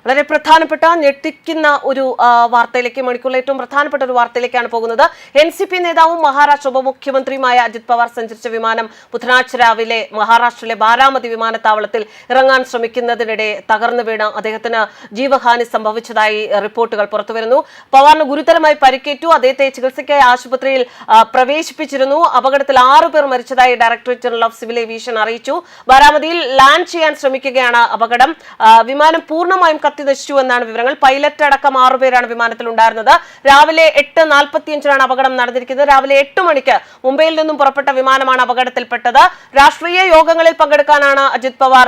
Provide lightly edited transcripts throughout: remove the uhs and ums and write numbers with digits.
വളരെ പ്രധാനപ്പെട്ട ഞെട്ടിക്കുന്ന ഒരു വാർത്തയിലേക്ക് മണിക്കൂറിലെ ഏറ്റവും പ്രധാനപ്പെട്ട ഒരു വാർത്തയിലേക്കാണ് പോകുന്നത്. NCP നേതാവും മഹാരാഷ്ട്ര ഉപമുഖ്യമന്ത്രിയുമായ അജിത് പവാർ സഞ്ചരിച്ച വിമാനം ബുധനാഴ്ച രാവിലെ മഹാരാഷ്ട്രയിലെ ബാരാമതി വിമാനത്താവളത്തിൽ ഇറങ്ങാൻ ശ്രമിക്കുന്നതിനിടെ തകർന്നു വീണ് അദ്ദേഹത്തിന് ജീവഹാനി സംഭവിച്ചതായി റിപ്പോർട്ടുകൾ പുറത്തുവരുന്നു. പവാറിന് ഗുരുതരമായി പരിക്കേറ്റു. അദ്ദേഹത്തെ ചികിത്സയ്ക്കായി ആശുപത്രിയിൽ പ്രവേശിപ്പിച്ചിരുന്നു. അപകടത്തിൽ 6 പേർ മരിച്ചതായി directorate general of civil aviation അറിയിച്ചു. ബാരാമതിയിൽ ലാൻഡ് ചെയ്യാൻ ശ്രമിക്കുകയാണ് അപകടം. വിമാനം പൂർണ്ണമായും കത്തിനശിച്ചു എന്നാണ് വിവരങ്ങൾ. പൈലറ്റ് അടക്കം 6 പേരാണ് വിമാനത്തിൽ ഉണ്ടായിരുന്നത്. രാവിലെ 8:45 അപകടം നടന്നിരിക്കുന്നത്. രാവിലെ 8 മണിക്ക് മുംബൈയിൽ നിന്നും പുറപ്പെട്ട വിമാനമാണ് അപകടത്തിൽപ്പെട്ടത്. രാഷ്ട്രീയ യോഗങ്ങളിൽ പങ്കെടുക്കാനാണ് അജിത് പവാർ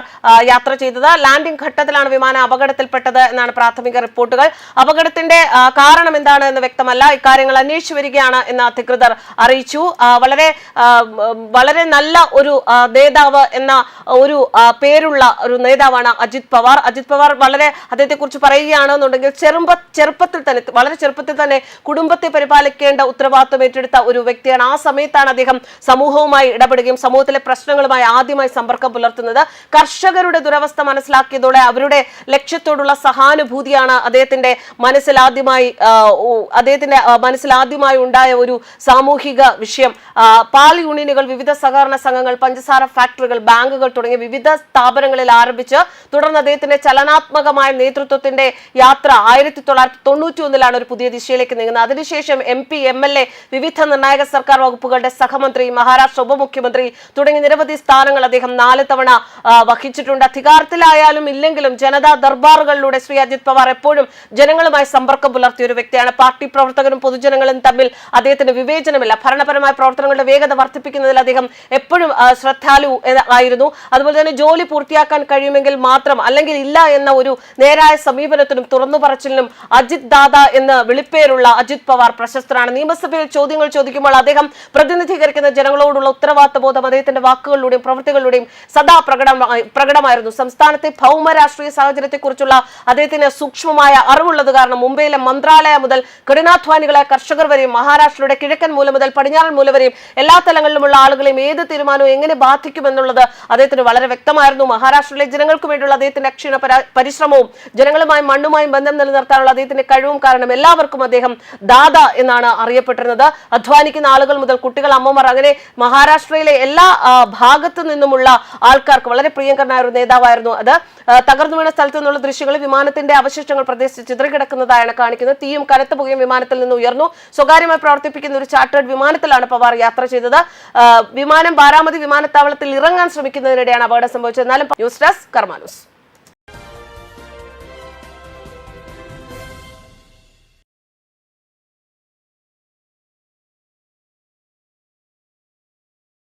യാത്ര ചെയ്തത്. ലാൻഡിംഗ് ഘട്ടത്തിലാണ് വിമാനം അപകടത്തിൽപ്പെട്ടത് എന്നാണ് പ്രാഥമിക റിപ്പോർട്ടുകൾ. അപകടത്തിന്റെ കാരണം എന്താണ് എന്ന് വ്യക്തമല്ല. ഇക്കാര്യങ്ങൾ അന്വേഷിച്ചു വരികയാണ് എന്ന് അധികൃതർ അറിയിച്ചു. വളരെ നല്ല ഒരു നേതാവ് എന്ന ഒരു പേരുള്ള ഒരു നേതാവാണ് അജിത് പവാർ. അജിത് പവാർ അദ്ദേഹത്തെ കുറിച്ച് പറയുകയാണെന്നുണ്ടെങ്കിൽ വളരെ ചെറുപ്പത്തിൽ തന്നെ കുടുംബത്തെ പരിപാലിക്കേണ്ട ഉത്തരവാദിത്വം ഏറ്റെടുത്ത ഒരു വ്യക്തിയാണ്. ആ സമയത്താണ് അദ്ദേഹം സമൂഹവുമായി ഇടപെടുകയും സമൂഹത്തിലെ പ്രശ്നങ്ങളുമായി ആദ്യമായി സമ്പർക്കം പുലർത്തുന്നത്. കർഷകരുടെ ദുരവസ്ഥ മനസ്സിലാക്കിയതോടെ അവരുടെ ലക്ഷ്യത്തോടുള്ള സഹാനുഭൂതിയാണ് അദ്ദേഹത്തിന്റെ മനസ്സിൽ ആദ്യമായി ഉണ്ടായ ഒരു സാമൂഹിക വിഷയം. പാൽ യൂണിയനുകൾ, വിവിധ സഹകരണ സംഘങ്ങൾ, പഞ്ചസാര ഫാക്ടറികൾ, ബാങ്കുകൾ തുടങ്ങിയ വിവിധ സ്ഥാപനങ്ങളിൽ ആരംഭിച്ച് തുടർന്ന് അദ്ദേഹത്തിന്റെ ചലനാത്മകമായ നേതൃത്വത്തിന്റെ യാത്ര 1991 ഒരു പുതിയ ദിശയിലേക്ക് നീങ്ങുന്നത്. അതിനുശേഷം MP, MLA, വിവിധ നിർണായക സർക്കാർ വകുപ്പുകളുടെ സഹമന്ത്രി, മഹാരാഷ്ട്ര ഉപമുഖ്യമന്ത്രി തുടങ്ങി നിരവധി സ്ഥാനങ്ങൾ അദ്ദേഹം 4 തവണ വഹിച്ചിട്ടുണ്ട്. അധികാരത്തിലായാലും ഇല്ലെങ്കിലും ജനതാ ദർബാറുകളിലൂടെ ശ്രീ അജിത് പവാർ എപ്പോഴും ജനങ്ങളുമായി സമ്പർക്കം പുലർത്തിയ ഒരു വ്യക്തിയാണ്. പാർട്ടി പ്രവർത്തകരും പൊതുജനങ്ങളും തമ്മിൽ അദ്ദേഹത്തിന് വിവേചനമില്ല. ഭരണപരമായ പ്രവർത്തനങ്ങളുടെ വേഗത വർദ്ധിപ്പിക്കുന്നതിൽ അദ്ദേഹം എപ്പോഴും ശ്രദ്ധാലു ആയിരുന്നു. അതുപോലെ തന്നെ ജോലി പൂർത്തിയാക്കാൻ കഴിയുമെങ്കിൽ മാത്രം, അല്ലെങ്കിൽ ഇല്ല എന്ന ഒരു നേരായ സമീപനത്തിനും തുറന്നു പറച്ചിലിനും അജിത് ദാദ എന്ന് വിളിപ്പേരുള്ള അജിത് പവാർ പ്രശസ്തനാണ്. നിയമസഭയിൽ ചോദ്യങ്ങൾ ചോദിക്കുമ്പോൾ അദ്ദേഹം പ്രതിനിധീകരിക്കുന്ന ജനങ്ങളോടുള്ള ഉത്തരവാദിത്ത ബോധം അദ്ദേഹത്തിന്റെ വാക്കുകളിലൂടെയും പ്രവൃത്തികളിലൂടെയും സദാ പ്രകടമായിരുന്നു. സംസ്ഥാനത്തെ ഭൗമ രാഷ്ട്രീയ സാഹചര്യത്തെക്കുറിച്ചുള്ള അദ്ദേഹത്തിന് സൂക്ഷ്മമായ അറിവുള്ളത് കാരണം മുംബൈയിലെ മന്ത്രാലയ മുതൽ കഠിനാധ്വാനികളായ കർഷകർ വരെയും മഹാരാഷ്ട്രയുടെ കിഴക്കൻ മൂല മുതൽ പടിഞ്ഞാറൻ മൂല വരെയും എല്ലാ തലങ്ങളിലുമുള്ള ആളുകളെയും ഏത് തീരുമാനവും എങ്ങനെ ബാധിക്കുമെന്നുള്ളത് അദ്ദേഹത്തിന് വളരെ വ്യക്തമായിരുന്നു. മഹാരാഷ്ട്രയിലെ ജനങ്ങൾക്ക് വേണ്ടിയുള്ള അദ്ദേഹത്തിന്റെ അക്ഷീണ പരിശ്രമവും ജനങ്ങളുമായും മണ്ണുമായും ബന്ധം നിലനിർത്താനുള്ള അദ്ദേഹത്തിന്റെ കഴിവും കാരണം എല്ലാവർക്കും അദ്ദേഹം ദാദ എന്നാണ് അറിയപ്പെട്ടിരുന്നത്. അധ്വാനിക്കുന്ന ആളുകൾ മുതൽ കുട്ടികൾ, അമ്മമാർ, അങ്ങനെ മഹാരാഷ്ട്രയിലെ എല്ലാ ഭാഗത്തു നിന്നുമുള്ള ആൾക്കാർക്ക് വളരെ പ്രിയങ്കരനായ ഒരു നേതാവായിരുന്നു. അത് തകർന്നു വീണ സ്ഥലത്തു നിന്നുള്ള ദൃശ്യങ്ങളിൽ വിമാനത്തിന്റെ അവശിഷ്ടങ്ങൾ പ്രദേശത്ത് ചിതറിക്കിടക്കുന്നതായാണ് കാണിക്കുന്നത്. തീയും കനത്ത പുകയും വിമാനത്തിൽ നിന്ന് ഉയർന്നു. സ്വകാര്യമായി പ്രവർത്തിപ്പിക്കുന്ന ഒരു ചാർട്ടേഡ് വിമാനത്തിലാണ് പവാർ യാത്ര ചെയ്തത്. വിമാനം ബാരാമതി വിമാനത്താവളത്തിൽ ഇറങ്ങാൻ ശ്രമിക്കുന്നതിനിടെയാണ് അപകടം സംഭവിച്ചത്. എന്നാലും ന്യൂസ് ഡെസ്ക് കർമ്മ ന്യൂസ്.